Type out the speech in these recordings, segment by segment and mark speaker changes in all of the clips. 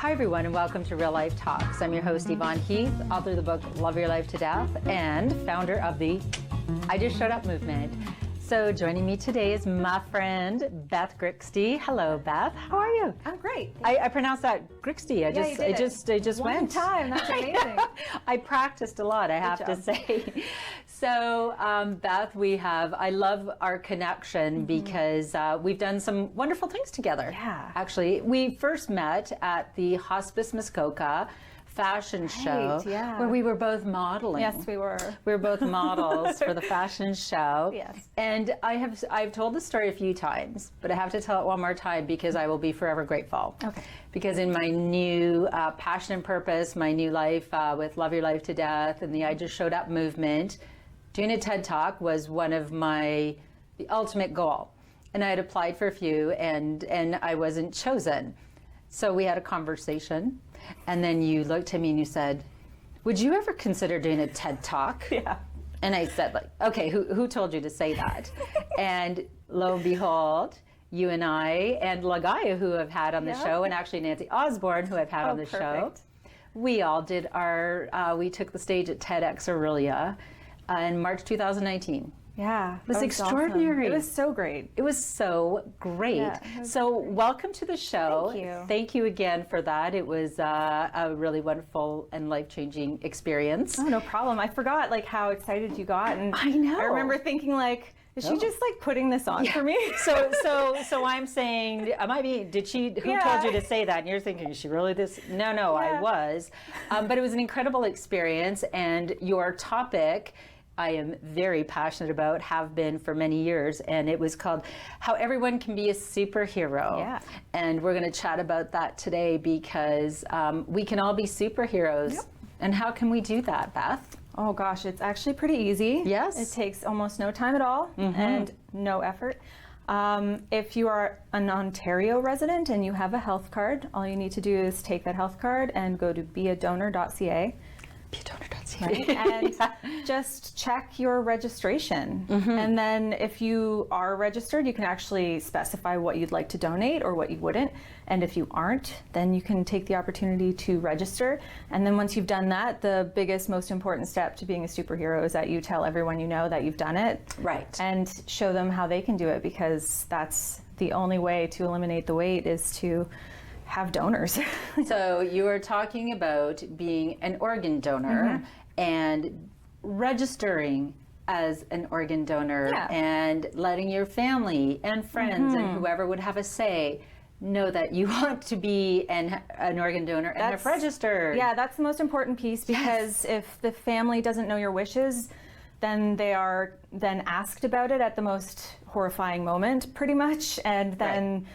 Speaker 1: Hi everyone, and welcome to Real Life Talks. I'm your host Yvonne Heath, author of the book Love Your Life to Death and founder of the I Just Showed Up movement. So joining me today is my friend Beth Grixti. Hello Beth, how are you?
Speaker 2: I'm great.
Speaker 1: I pronounced that Grixti. It just
Speaker 2: One
Speaker 1: went.
Speaker 2: time, that's amazing.
Speaker 1: I practiced a lot, I have to say. So Beth, I love our connection because we've done some wonderful things together.
Speaker 2: Yeah.
Speaker 1: Actually, we first met at the Hospice Muskoka fashion show where we were both modeling.
Speaker 2: Yes, we were.
Speaker 1: We were both models for the fashion show.
Speaker 2: Yes.
Speaker 1: And I've told the story a few times, but I have to tell it one more time because I will be forever grateful.
Speaker 2: Okay.
Speaker 1: Because in my new passion and purpose, my new life with Love Your Life to Death and the I Just Showed Up movement, doing a TED Talk was one of the ultimate goal. And I had applied for a few and I wasn't chosen. So we had a conversation, and then you looked at me and you said, would you ever consider doing a TED Talk?
Speaker 2: Yeah.
Speaker 1: And I said, okay, who told you to say that? And lo and behold, you and I and Lagaya, who have had on the show, and actually Nancy Osborne, who I've had on the show, we all did we took the stage at TEDx Aurelia in March 2019.
Speaker 2: Yeah.
Speaker 1: It was extraordinary.
Speaker 2: Awesome. It was so great.
Speaker 1: It was so great.
Speaker 2: Yeah,
Speaker 1: so welcome to the show.
Speaker 2: Thank you.
Speaker 1: Thank you again for that. It was a really wonderful and life-changing experience.
Speaker 2: Oh, no problem. I forgot how excited you got. And
Speaker 1: I know.
Speaker 2: I remember thinking is she just putting this on for me?
Speaker 1: So I'm saying, who told you to say that? And you're thinking, is she really this? No, I was. But it was an incredible experience, and your topic I am very passionate about, have been for many years, and it was called How Everyone Can Be a Superhero.
Speaker 2: Yeah.
Speaker 1: And we're going to chat about that today because we can all be superheroes.
Speaker 2: Yep.
Speaker 1: And how can we do that, Beth?
Speaker 2: Oh gosh, it's actually pretty easy.
Speaker 1: Yes.
Speaker 2: It takes almost no time at all and no effort. If you are an Ontario resident and you have a health card, all you need to do is take that health card and go to beadonor.ca. Right? And just check your registration. And then if you are registered, you can actually specify what you'd like to donate or what you wouldn't. And if you aren't, then you can take the opportunity to register. And then once you've done that, the biggest, most important step to being a superhero is that you tell everyone you know that you've done it.
Speaker 1: Right.
Speaker 2: And show them how they can do it, because that's the only way to eliminate the wait is to have donors.
Speaker 1: So you are talking about being an organ donor and registering as an organ donor and letting your family and friends and whoever would have a say know that you want to be an organ donor and have registered.
Speaker 2: Yeah, that's the most important piece, because if the family doesn't know your wishes, then they are then asked about it at the most horrifying moment, pretty much, and then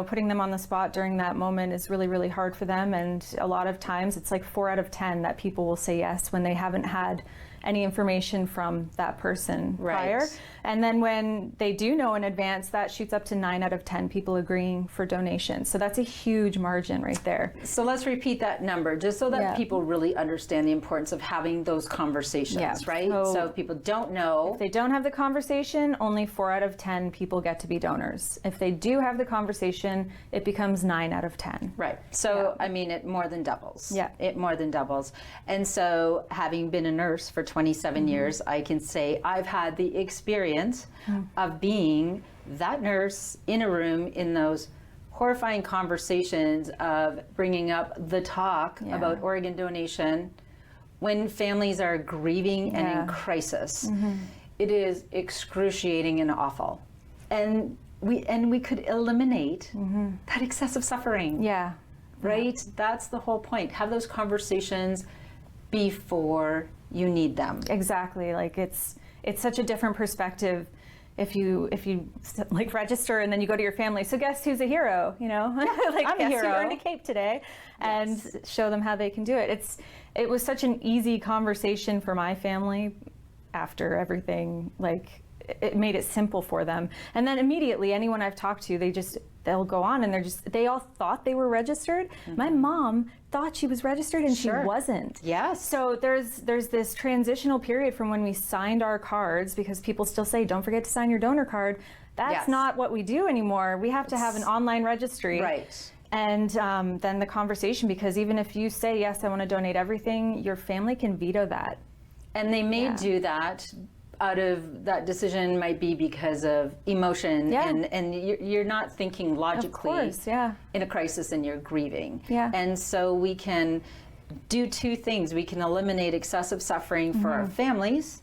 Speaker 2: putting them on the spot during that moment is really, really hard for them. And a lot of times it's 4 out of 10 that people will say yes when they haven't had any information from that person prior. And then when they do know in advance, that shoots up to 9 out of 10 people agreeing for donations. So that's a huge margin right there.
Speaker 1: So let's repeat that number just so that people really understand the importance of having those conversations, right? So if people don't know.
Speaker 2: If they don't have the conversation, only 4 out of 10 people get to be donors. If they do have the conversation, it becomes 9 out of 10.
Speaker 1: Right. So, it more than doubles.
Speaker 2: Yeah.
Speaker 1: It more than doubles. And so having been a nurse for 27 years, I can say I've had the experience of being that nurse in a room in those horrifying conversations of bringing up the talk about organ donation when families are grieving and in crisis. It is excruciating and awful. And we could eliminate that excessive suffering.
Speaker 2: Yeah.
Speaker 1: Right? That's the whole point. Have those conversations before you need them.
Speaker 2: Exactly. It's such a different perspective if you register and then you go to your family. So guess who's a hero? I'm a hero. Who earned a cape today, and show them how they can do it. It was such an easy conversation for my family after everything. It made it simple for them. And then immediately, anyone I've talked to, they'll go on and they all thought they were registered. My mom thought she was registered and she wasn't.
Speaker 1: Yes.
Speaker 2: So there's this transitional period from when we signed our cards, because people still say, don't forget to sign your donor card. That's not what we do anymore. We have to have an online registry.
Speaker 1: Right.
Speaker 2: And then the conversation, because even if you say, yes, I want to donate everything, your family can veto that.
Speaker 1: And they may do that out of that decision might be because of emotion and you're not thinking logically in a crisis and you're grieving. And so we can do two things. We can eliminate excessive suffering for our families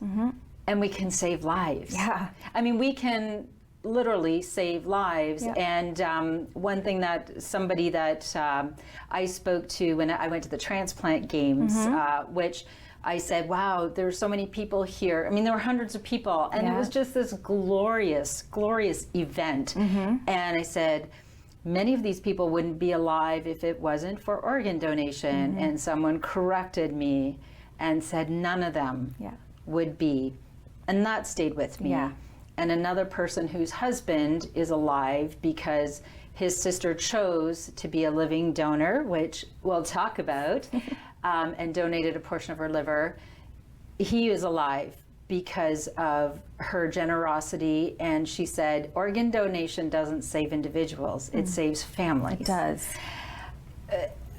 Speaker 1: and we can save lives. I mean, we can literally save lives. And one thing that somebody that I spoke to when I went to the transplant games, which I said, wow, there's so many people here. I mean, there were hundreds of people, and it was just this glorious, glorious event. And I said, many of these people wouldn't be alive if it wasn't for organ donation. And someone corrected me and said, none of them would be. And that stayed with me. And another person whose husband is alive because his sister chose to be a living donor, which we'll talk about, and donated a portion of her liver. He is alive because of her generosity. And she said, organ donation doesn't save individuals, it saves families.
Speaker 2: It does.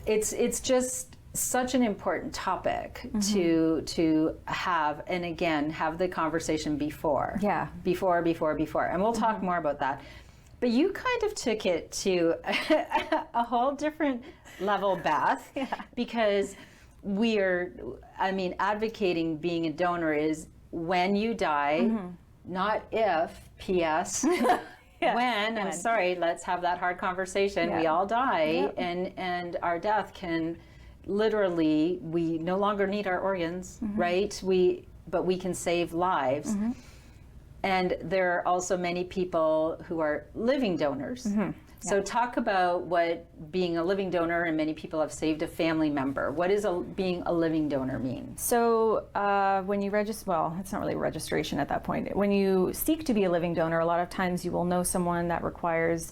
Speaker 1: It's just such an important topic to have, and again, have the conversation before. Before. And we'll talk more about that. But you kind of took it to a whole different level, Beth, because advocating being a donor is when you die, not if, P.S. When, I'm sorry, let's have that hard conversation. We all die, and our death can literally, we no longer need our organs, right? But we can save lives. And there are also many people who are living donors. So talk about what being a living donor, and many people have saved a family member. What does being a living donor mean?
Speaker 2: So when you register, well, it's not really registration at that point. When you seek to be a living donor, a lot of times you will know someone that requires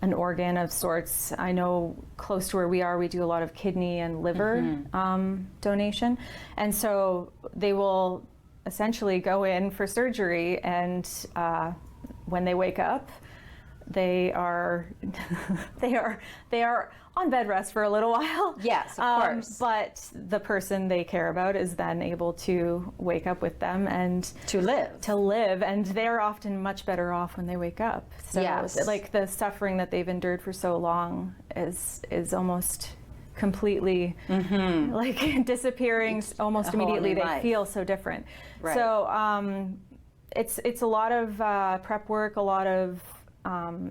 Speaker 2: an organ of sorts. I know close to where we are, we do a lot of kidney and liver donation. And so they will essentially go in for surgery, and when they wake up, they are on bed rest for a little while.
Speaker 1: Yes, of course.
Speaker 2: But the person they care about is then able to wake up with them and
Speaker 1: to live.
Speaker 2: And they're often much better off when they wake up. So like the suffering that they've endured for so long is almost completely like disappearing almost immediately. They feel so different. So it's a lot of prep work, a lot of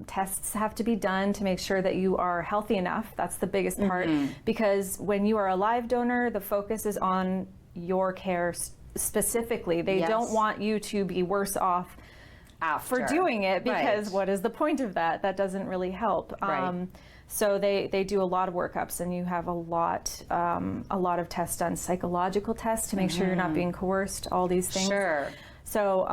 Speaker 2: tests have to be done to make sure that you are healthy enough. That's the biggest part, because when you are a live donor, the focus is on your care specifically. They don't want you to be worse off for doing it, because what is the point of that? That doesn't really help. So they do a lot of workups, and you have a lot of tests done, psychological tests to make sure you're not being coerced, all these things. So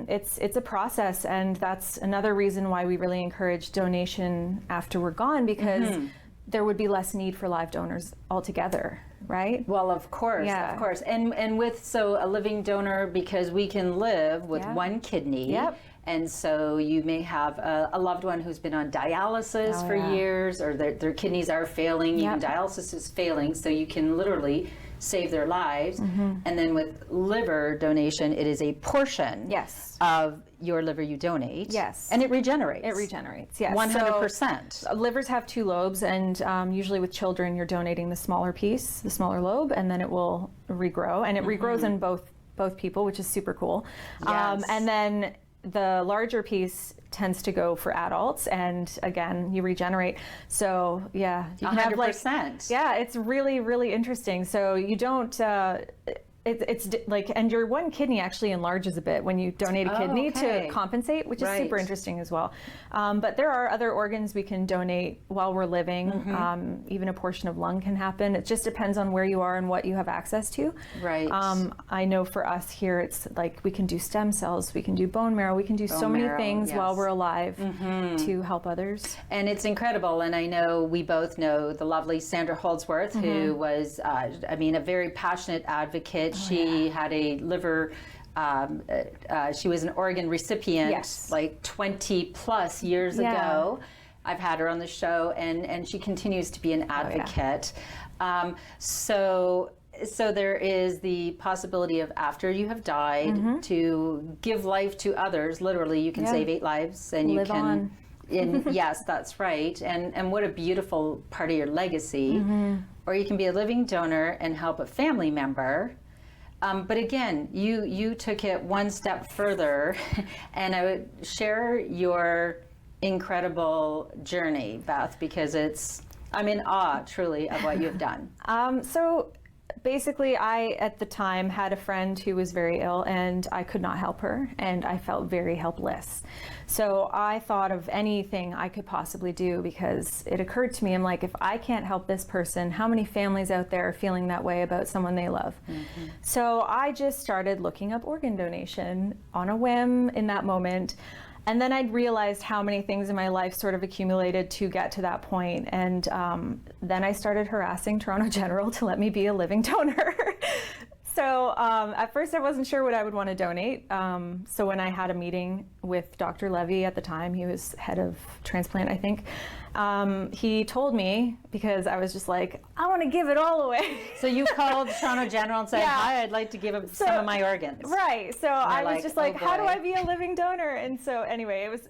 Speaker 2: it's a process, and that's another reason why we really encourage donation after we're gone, because there would be less need for live donors altogether, right?
Speaker 1: Well, of course, of course. And with a living donor, because we can live with one kidney. And so you may have a loved one who's been on dialysis for years, or their kidneys are failing, even dialysis is failing, so you can literally save their lives. And then with liver donation, it is a portion of your liver you donate. And it regenerates.
Speaker 2: It regenerates, yes.
Speaker 1: 100%.
Speaker 2: So, livers have two lobes, and usually with children, you're donating the smaller piece, the smaller lobe, and then it will regrow. And it regrows in both people, which is super cool. And then the larger piece tends to go for adults, and again, you regenerate. So you can
Speaker 1: 100%.
Speaker 2: have it's really, really interesting. So you don't, it's like, and your one kidney actually enlarges a bit when you donate a kidney to compensate, which is super interesting as well. But there are other organs we can donate while we're living. Even a portion of lung can happen. It just depends on where you are and what you have access to. I know for us here, it's like we can do stem cells, we can do bone marrow, we can do so many things while we're alive to help others.
Speaker 1: And it's incredible. And I know we both know the lovely Sandra Holdsworth, who was, a very passionate advocate. She had a liver, she was an organ recipient like 20 plus years ago. I've had her on the show, and she continues to be an advocate. So there is the possibility of, after you have died, to give life to others. Literally, you can save 8 lives, and you
Speaker 2: Live
Speaker 1: can.
Speaker 2: on.
Speaker 1: Yes, that's right. And what a beautiful part of your legacy. Or you can be a living donor and help a family member. But again, you took it one step further, and I would share your incredible journey, Beth, because I'm in awe, truly, of what you've done.
Speaker 2: So basically, I, at the time, had a friend who was very ill, and I could not help her, and I felt very helpless. So I thought of anything I could possibly do, because it occurred to me, I'm like, if I can't help this person, how many families out there are feeling that way about someone they love? So I just started looking up organ donation on a whim in that moment. And then I'd realized how many things in my life sort of accumulated to get to that point. And then I started harassing Toronto General to let me be a living donor. So at first I wasn't sure what I would want to donate. So when I had a meeting with Dr. Levy at the time, he was head of transplant, I think, he told me, because I was just like, I want to give it all away.
Speaker 1: So you called Toronto General and said, hi, I'd like to give up some of my organs.
Speaker 2: Right. So I was
Speaker 1: like,
Speaker 2: just like,
Speaker 1: oh,
Speaker 2: how do
Speaker 1: boy.
Speaker 2: I be a living donor? And so anyway, it was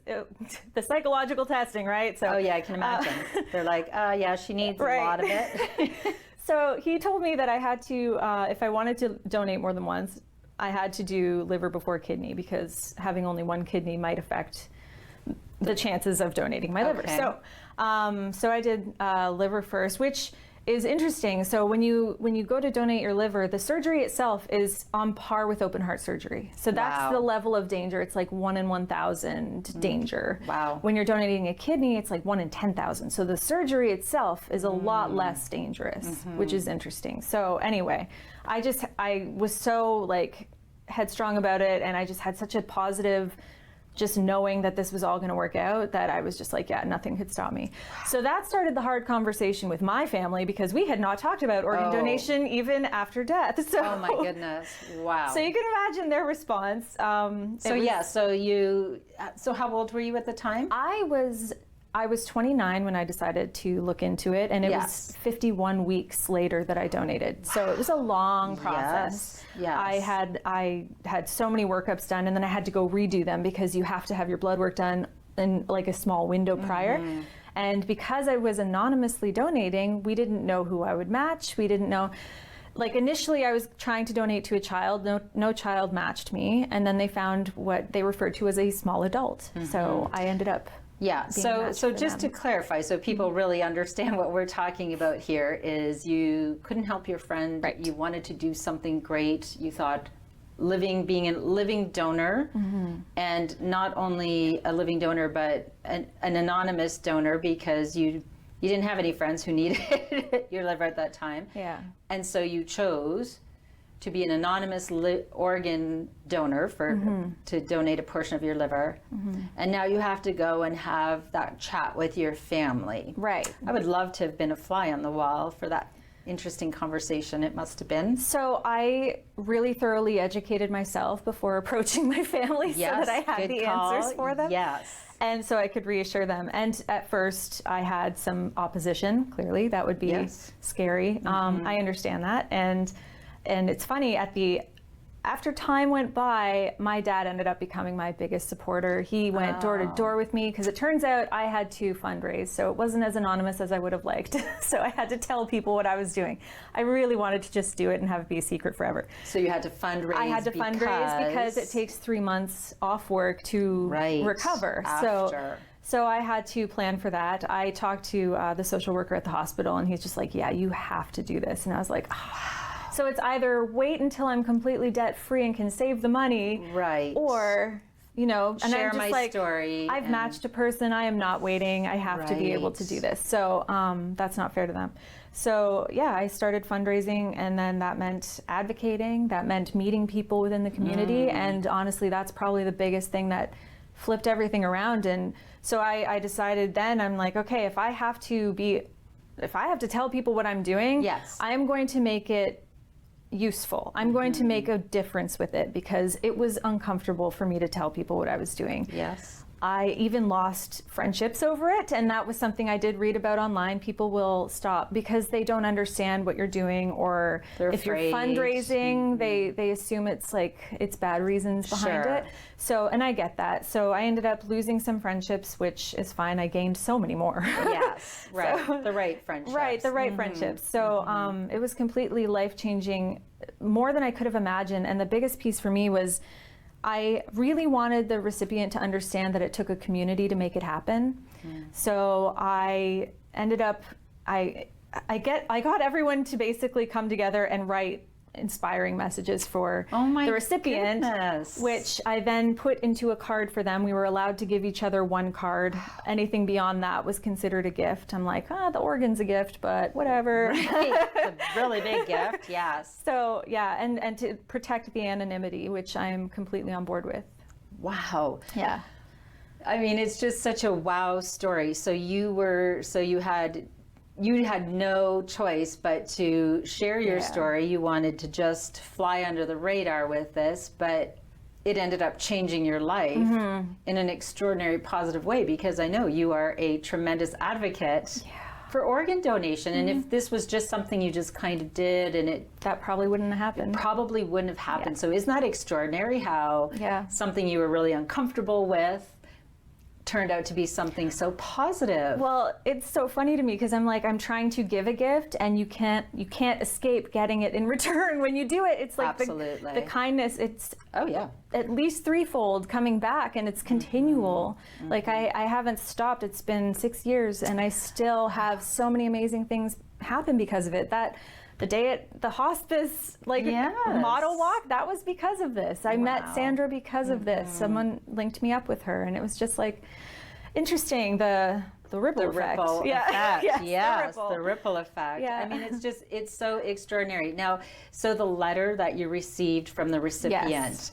Speaker 2: the psychological testing, right? So
Speaker 1: Oh yeah, I can imagine. They're like, yeah, she needs a lot of it.
Speaker 2: So he told me that I had to, if I wanted to donate more than once, I had to do liver before kidney, because having only one kidney might affect the chances of donating my liver.
Speaker 1: Okay.
Speaker 2: So I did liver first, which is interesting. So when you go to donate your liver, the surgery itself is on par with open heart surgery. So that's the level of danger. It's like 1 in 1,000 danger.
Speaker 1: Wow.
Speaker 2: When you're donating a kidney, it's like 1 in 10,000. So the surgery itself is a lot less dangerous, which is interesting. So anyway, I was so like headstrong about it, and I just had such a positive, just knowing that this was all going to work out, that I was just like, yeah, nothing could stop me. So that started the hard conversation with my family, because we had not talked about organ donation even after death. So,
Speaker 1: Oh my goodness! Wow.
Speaker 2: So you can imagine their response.
Speaker 1: So how old were you at the time?
Speaker 2: I was 29 when I decided to look into it, and it was 51 weeks later that I donated. So it was a long process.
Speaker 1: Yes.
Speaker 2: I had so many workups done, and then I had to go redo them, because you have to have your blood work done in like a small window prior. And because I was anonymously donating, we didn't know who I would match. We didn't know. Like initially I was trying to donate to a child, no child matched me, and then they found what they referred to as a small adult. So I ended up
Speaker 1: So just to clarify, so people really understand what we're talking about here, is you couldn't help your friend, you wanted to do something great, you thought being a living donor, and not only a living donor, but an anonymous donor, because you didn't have any friends who needed your liver at that time.
Speaker 2: Yeah.
Speaker 1: And so you chose to be an anonymous organ donor to donate a portion of your liver. And now you have to go and have that chat with your family.
Speaker 2: Right.
Speaker 1: I would love to have been a fly on the wall for that interesting conversation. It must have been.
Speaker 2: So I really thoroughly educated myself before approaching my family, so that I had the answers for them.
Speaker 1: Yes.
Speaker 2: And so I could reassure them. And at first I had some opposition, clearly. That would be scary. I understand that. And it's funny, after time went by, my dad ended up becoming my biggest supporter. He went door to door with me, because it turns out I had to fundraise, so it wasn't as anonymous as I would have liked. So I had to tell people what I was doing. I really wanted to just do it and have it be a secret forever.
Speaker 1: So you had to fundraise.
Speaker 2: I had to fundraise because it takes 3 months off work to recover. So I had to plan for that. I talked to the social worker at the hospital, and he's just like, yeah, you have to do this. And I was like, So it's either wait until I'm completely debt free and can save the money, or, and
Speaker 1: share
Speaker 2: I'm just
Speaker 1: my story.
Speaker 2: I've matched a person. I am not waiting. I have to be able to do this. So that's not fair to them. So yeah, I started fundraising, and then that meant advocating. That meant meeting people within the community. And honestly, that's probably the biggest thing that flipped everything around. And so I decided then, I'm like, okay, if I have to tell people what I'm doing, I am going to make it useful. I'm going to make a difference with it, because it was uncomfortable for me to tell people what I was doing. I even lost friendships over it, and that was something I did read about online. People will stop because they don't understand what you're doing, or
Speaker 1: They're
Speaker 2: if
Speaker 1: afraid.
Speaker 2: you're fundraising, they assume it's like it's bad reasons behind
Speaker 1: Sure.
Speaker 2: it. So, and I get that. So I ended up losing some friendships, which is fine. I gained so many more.
Speaker 1: Yes, right.
Speaker 2: So-
Speaker 1: the right friendships.
Speaker 2: Right, the right friendships. So it was completely life-changing, more than I could have imagined. And the biggest piece for me was I really wanted the recipient to understand that it took a community to make it happen. So I ended up, I got everyone to basically come together and write inspiring messages for the recipient,
Speaker 1: goodness.
Speaker 2: which I then put into a card for them. We were allowed to give each other one card. Anything beyond that was considered a gift. I'm like, the organ's a gift, but whatever.
Speaker 1: Right. It's a really big gift, yes.
Speaker 2: So yeah, and to protect the anonymity, which I am completely on board with.
Speaker 1: Wow.
Speaker 2: Yeah.
Speaker 1: I mean, it's just such a wow story. So you had no choice but to share your story. You wanted to just fly under the radar with this, but it ended up changing your life in an extraordinary positive way, because I know you are a tremendous advocate for organ donation. And if this was just something you just kind of did and
Speaker 2: That probably wouldn't have happened.
Speaker 1: probably wouldn't have happened. So isn't that extraordinary how something you were really uncomfortable with turned out to be something so positive?
Speaker 2: Well, it's so funny to me because I'm trying to give a gift, and you can't escape getting it in return when you do it. It's like the kindness. It's at least threefold coming back, and it's continual. Like I haven't stopped. It's been 6 years, and I still have so many amazing things happen because of it. That the day at the hospice, model walk, that was because of this. I met Sandra because of this. Someone linked me up with her, and it was just like interesting, the ripple effect.
Speaker 1: Ripple effect. Yes,
Speaker 2: the
Speaker 1: ripple effect.
Speaker 2: Yeah.
Speaker 1: I mean, it's so extraordinary. Now, so the letter that you received from the recipient,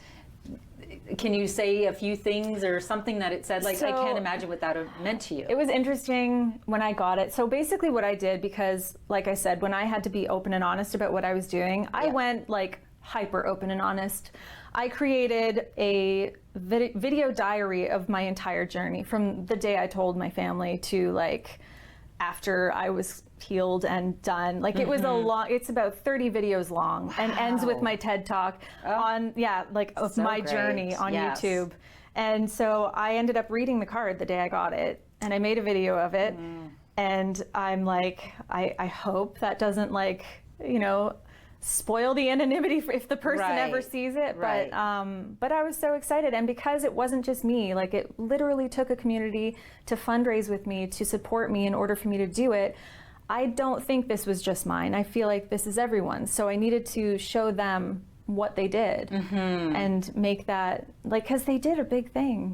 Speaker 1: can you say a few things or something that it said? Like, I can't imagine what that meant to you.
Speaker 2: It was interesting when I got it. So basically what I did, because like I said, when I had to be open and honest about what I was doing, I went like hyper open and honest. I created a video diary of my entire journey from the day I told my family to like after I was healed and done. Like it was it's about 30 videos long and ends with my TED Talk on, of
Speaker 1: So
Speaker 2: my
Speaker 1: great.
Speaker 2: journey on
Speaker 1: Yes.
Speaker 2: YouTube. And so I ended up reading the card the day I got it, and I made a video of it. And I'm like, I hope that doesn't spoil the anonymity if the person ever sees it.
Speaker 1: Right.
Speaker 2: But I was so excited, and because it wasn't just me, like it literally took a community to fundraise with me, to support me in order for me to do it. I don't think this was just mine. I feel like this is everyone's. So I needed to show them what they did and make that, because they did a big thing,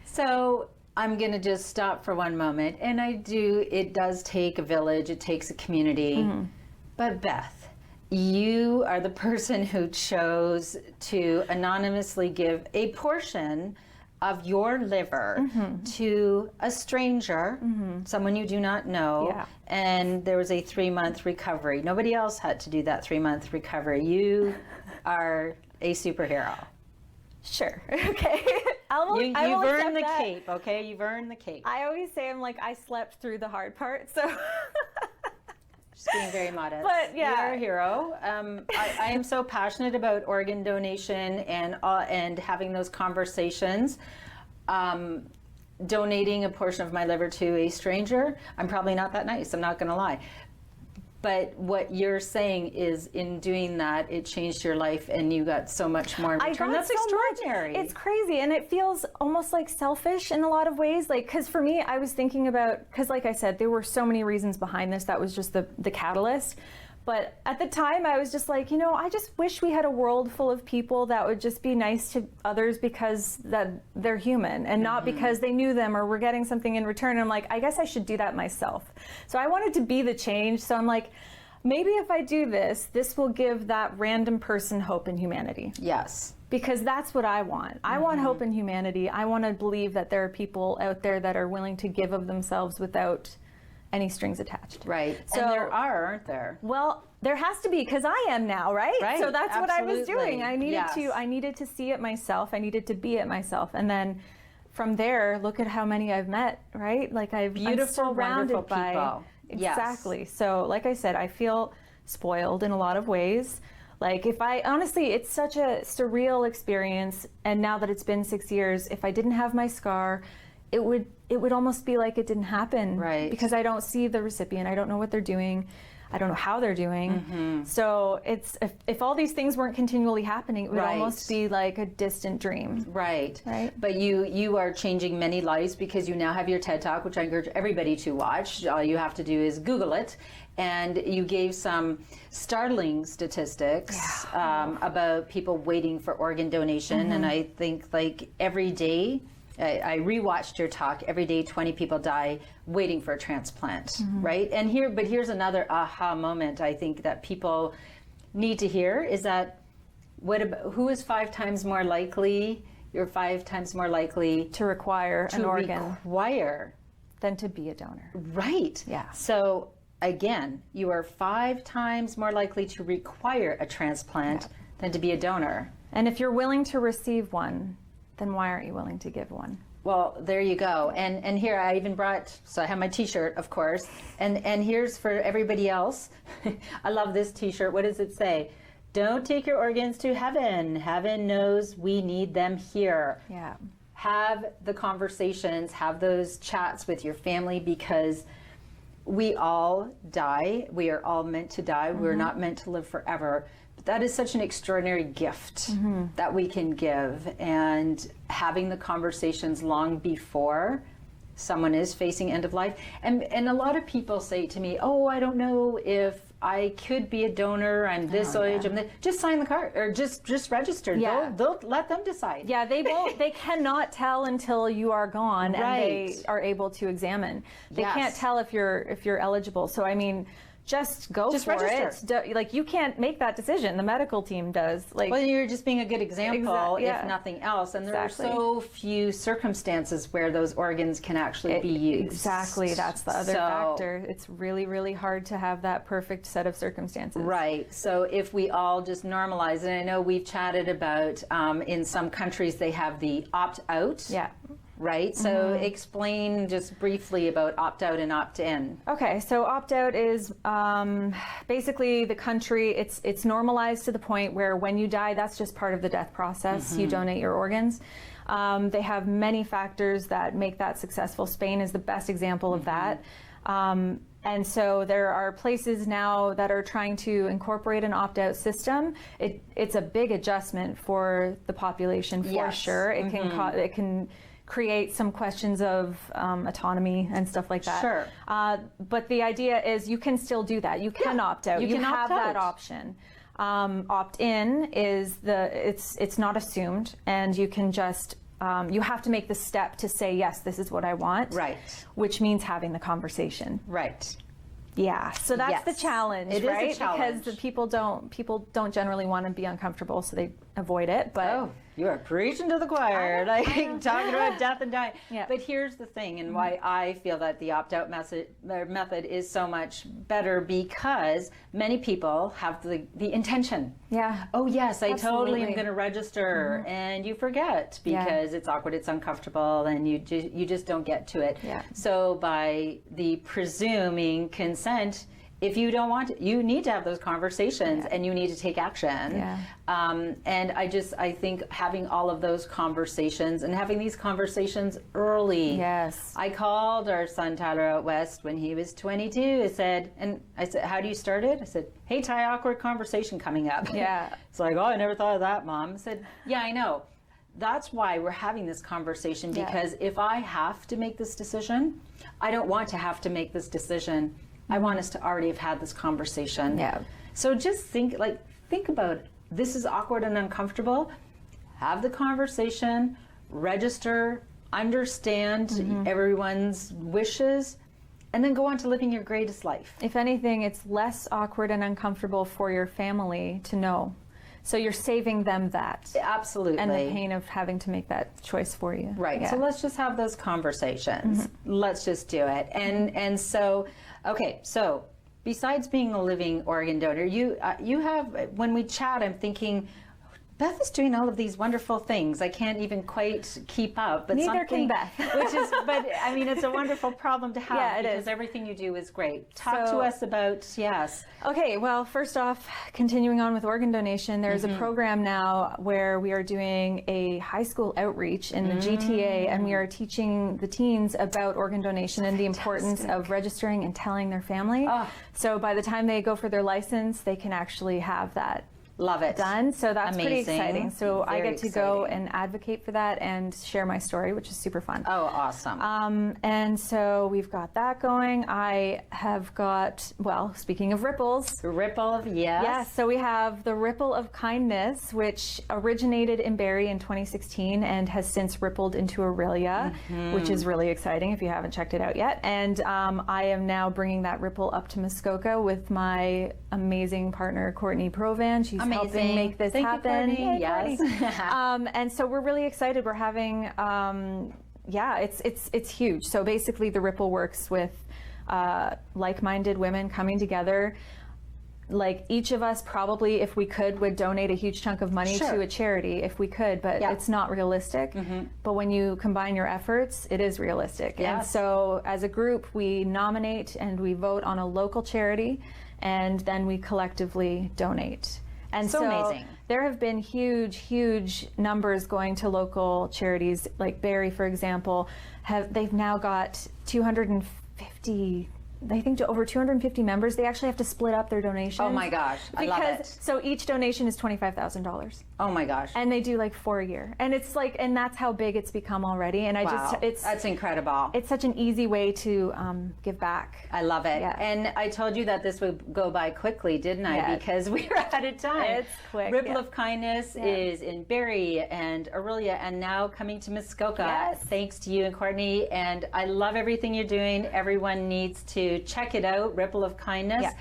Speaker 1: So I'm going to just stop for one moment. And it does take a village, it takes a community. But Beth, you are the person who chose to anonymously give a portion of your liver to a stranger, someone you do not know, and there was a 3-month recovery. Nobody else had to do that 3-month recovery. You are a superhero.
Speaker 2: Sure. Okay.
Speaker 1: You've earned the cape, okay? You've earned the cape.
Speaker 2: I always say I slept through the hard part, so...
Speaker 1: Just being very modest.
Speaker 2: But yeah,
Speaker 1: you're a hero. I am so passionate about organ donation and having those conversations. Donating a portion of my liver to a stranger, I'm probably not that nice. I'm not going to lie. But what you're saying is, in doing that, it changed your life, and you got so much more in return. That's extraordinary.
Speaker 2: It's crazy, and it feels almost like selfish in a lot of ways. Because for me, I was thinking about, because like I said, there were so many reasons behind this. That was just the catalyst. But at the time, I was just like, I just wish we had a world full of people that would just be nice to others because that they're human and not because they knew them or were getting something in return. And I'm like, I guess I should do that myself. So I wanted to be the change. So I'm like, maybe if I do this will give that random person hope in humanity.
Speaker 1: Yes.
Speaker 2: Because that's what I want. I want hope in humanity. I want to believe that there are people out there that are willing to give of themselves without any strings attached.
Speaker 1: Right.
Speaker 2: So,
Speaker 1: and there are, aren't there?
Speaker 2: Well, there has to be, because I am now, right?
Speaker 1: Right.
Speaker 2: So that's what I was
Speaker 1: Absolutely.
Speaker 2: doing. I needed to see it myself. I needed to be it myself. And then from there, look at how many I've met, right? Like I'm
Speaker 1: Beautiful,
Speaker 2: surrounded
Speaker 1: wonderful
Speaker 2: by
Speaker 1: people. Yes.
Speaker 2: Exactly. So like I said, I feel spoiled in a lot of ways. Like if I honestly, it's such a surreal experience, and now that it's been 6 years, if I didn't have my scar, it would almost be like it didn't happen,
Speaker 1: right?
Speaker 2: Because I don't see the recipient, I don't know what they're doing, I don't know how they're doing. So it's if all these things weren't continually happening, it would almost be like a distant dream.
Speaker 1: Right.
Speaker 2: Right.
Speaker 1: But you are changing many lives because you now have your TED Talk, which I encourage everybody to watch. All you have to do is Google it. And you gave some startling statistics about people waiting for organ donation. And I think like every day, I rewatched your talk. Every day, 20 people die waiting for a transplant, right? And here's another aha moment I think that people need to hear is that who is 5 times more likely? You're 5 times more likely
Speaker 2: to require an organ
Speaker 1: than
Speaker 2: to be a donor.
Speaker 1: Right.
Speaker 2: Yeah.
Speaker 1: So again, you are 5 times more likely to require a transplant than to be a donor.
Speaker 2: And if you're willing to receive one, then why aren't you willing to give one?
Speaker 1: Well, there you go. And here I even brought, so I have my t-shirt, of course, and here's for everybody else. I love this t-shirt. What does it say? Don't take your organs to heaven. Heaven knows we need them here.
Speaker 2: Yeah.
Speaker 1: Have the conversations, have those chats with your family, because we all die. We are all meant to die. We're not meant to live forever. But that is such an extraordinary gift that we can give. And having the conversations long before someone is facing end of life. And a lot of people say to me, oh, I don't know if I could be a donor. I'm this age. I'm just sign the card or just register.
Speaker 2: Yeah.
Speaker 1: They'll let them decide.
Speaker 2: Yeah, they won't. They cannot tell until you are gone and they are able to examine. They can't tell if you're eligible. So I mean, just go for
Speaker 1: register.
Speaker 2: it. Like you can't make that decision. The medical team does. Like,
Speaker 1: well, you're just being a good example,
Speaker 2: yeah.
Speaker 1: if nothing else. And there are so few circumstances where those organs can actually be used.
Speaker 2: Exactly. That's the other factor. It's really, really hard to have that perfect set of circumstances.
Speaker 1: Right. So if we all just normalize, and I know we've chatted about in some countries they have the opt-out.
Speaker 2: Yeah.
Speaker 1: Right? So explain just briefly about opt-out and opt-in.
Speaker 2: Okay, so opt-out is basically the country, it's normalized to the point where when you die, that's just part of the death process. You donate your organs. They have many factors that make that successful. Spain is the best example of that. And so there are places now that are trying to incorporate an opt-out system. It's a big adjustment for the population, for sure. It can create some questions of autonomy and stuff like that.
Speaker 1: Sure.
Speaker 2: But the idea is you can still do that. You can opt out. You have that option. Opt-in is it's not assumed, and you can just you have to make the step to say, yes, this is what I want.
Speaker 1: Right.
Speaker 2: Which means having the conversation.
Speaker 1: Right.
Speaker 2: Yeah. So that's the challenge, right?
Speaker 1: Is a challenge.
Speaker 2: Because the people don't generally want to be uncomfortable, so they avoid it. But
Speaker 1: you are preaching to the choir, like talking about death and dying.
Speaker 2: Yeah.
Speaker 1: But here's the thing, and why I feel that the opt-out method is so much better, because many people have the intention.
Speaker 2: Yeah.
Speaker 1: Oh yes, I
Speaker 2: Absolutely.
Speaker 1: totally am going to register, and you forget because it's awkward, it's uncomfortable, and you just don't get to it.
Speaker 2: Yeah.
Speaker 1: So by the presuming consent, if you don't want to, you need to have those conversations and you need to take action.
Speaker 2: Yeah.
Speaker 1: And I think having all of those conversations and having these conversations early.
Speaker 2: Yes.
Speaker 1: I called our son Tyler out west when he was 22. I said, how do you start it? I said, hey Ty, awkward conversation coming up.
Speaker 2: Yeah.
Speaker 1: It's like, oh, I never thought of that, Mom. I said, yeah, I know. That's why we're having this conversation, because if I have to make this decision, I don't want to have to make this decision. I want us to already have had this conversation.
Speaker 2: Yeah. So
Speaker 1: just think about it. This is awkward and uncomfortable. Have the conversation, register, understand everyone's wishes, and then go on to living your greatest life.
Speaker 2: If anything, it's less awkward and uncomfortable for your family to know. So you're saving them that.
Speaker 1: Absolutely.
Speaker 2: And the pain of having to make that choice for you.
Speaker 1: Right.
Speaker 2: Yeah.
Speaker 1: So let's just have those conversations. Let's just do it. And so, okay, so besides being a living organ donor, you have, when we chat, I'm thinking, Beth is doing all of these wonderful things. I can't even quite keep up. But
Speaker 2: Neither can Beth.
Speaker 1: But I mean, it's a wonderful problem to have.
Speaker 2: Yeah, it
Speaker 1: because
Speaker 2: is.
Speaker 1: everything you do is great. Talk to
Speaker 2: So-
Speaker 1: us about, yes.
Speaker 2: Okay, well, first off, continuing on with organ donation, there's a program now where we are doing a high school outreach in the GTA, and we are teaching the teens about organ donation and the importance of registering and telling their family.
Speaker 1: Ah.
Speaker 2: So by the time they go for their license, they can actually have that
Speaker 1: Love it.
Speaker 2: done. So that's pretty
Speaker 1: Amazing.
Speaker 2: exciting. So I
Speaker 1: Very
Speaker 2: get to go
Speaker 1: exciting.
Speaker 2: and advocate for that and share my story, which is super fun.
Speaker 1: Oh, awesome.
Speaker 2: And so we've got that going. I have got, well, speaking of ripples,
Speaker 1: Ripple of yes.
Speaker 2: yes, so we have the Ripple of Kindness, which originated in Barrie in 2016 and has since rippled into Aurelia, which is really exciting if you haven't checked it out yet. And I am now bringing that ripple up to Muskoka with my amazing partner, Courtney Provan. She's helping
Speaker 1: Amazing.
Speaker 2: make this
Speaker 1: Thank you,
Speaker 2: happen.
Speaker 1: Courtney.
Speaker 2: Yay,
Speaker 1: Yes.
Speaker 2: Courtney. And so we're really excited. We're having, yeah, it's huge. So basically the Ripple works with like-minded women coming together. Like each of us probably, if we could, would donate a huge chunk of money
Speaker 1: Sure.
Speaker 2: to a charity if we could, but
Speaker 1: Yeah.
Speaker 2: it's not realistic. But when you combine your efforts, it is realistic. And
Speaker 1: Yes.
Speaker 2: so as a group, we nominate and we vote on a local charity, and then we collectively donate. And
Speaker 1: So amazing.
Speaker 2: There have been huge numbers going to local charities, like Barrie, for example. They've now got 250. I think to over 250 members. They actually have to split up their donations.
Speaker 1: Oh my gosh, I love it.
Speaker 2: So each donation is $25,000.
Speaker 1: Oh my gosh.
Speaker 2: And they do like 4 a year. And it's like, and that's how big it's become already. And
Speaker 1: Wow. That's incredible.
Speaker 2: it's such an easy way to give back.
Speaker 1: I love it.
Speaker 2: Yeah.
Speaker 1: And I told you that this would go by quickly, didn't I?
Speaker 2: Yeah.
Speaker 1: Because we are out of time.
Speaker 2: It's quick,
Speaker 1: Ripple
Speaker 2: yeah.
Speaker 1: of Kindness is in Barrie and Aurelia and now coming to Muskoka.
Speaker 2: Yes.
Speaker 1: Thanks to you and Courtney. And I love everything you're doing. Everyone needs to check it out, Ripple of Kindness.
Speaker 2: Yeah.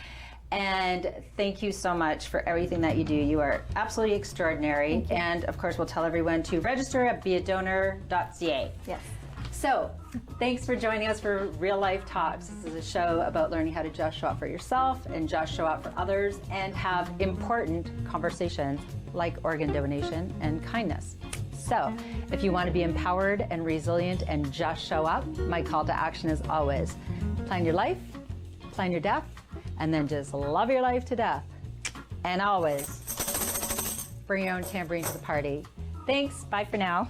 Speaker 1: And thank you so much for everything that you do. You are absolutely extraordinary. And of course, we'll tell everyone to register at beadonor.ca.
Speaker 2: Yes.
Speaker 1: So, thanks for joining us for Real Life Talks. This is a show about learning how to just show up for yourself and just show up for others and have important conversations like organ donation and kindness. So, if you want to be empowered and resilient and just show up, my call to action is always plan your life, plan your death, and then just love your life to death. And always bring your own tambourine to the party. Thanks. Bye for now.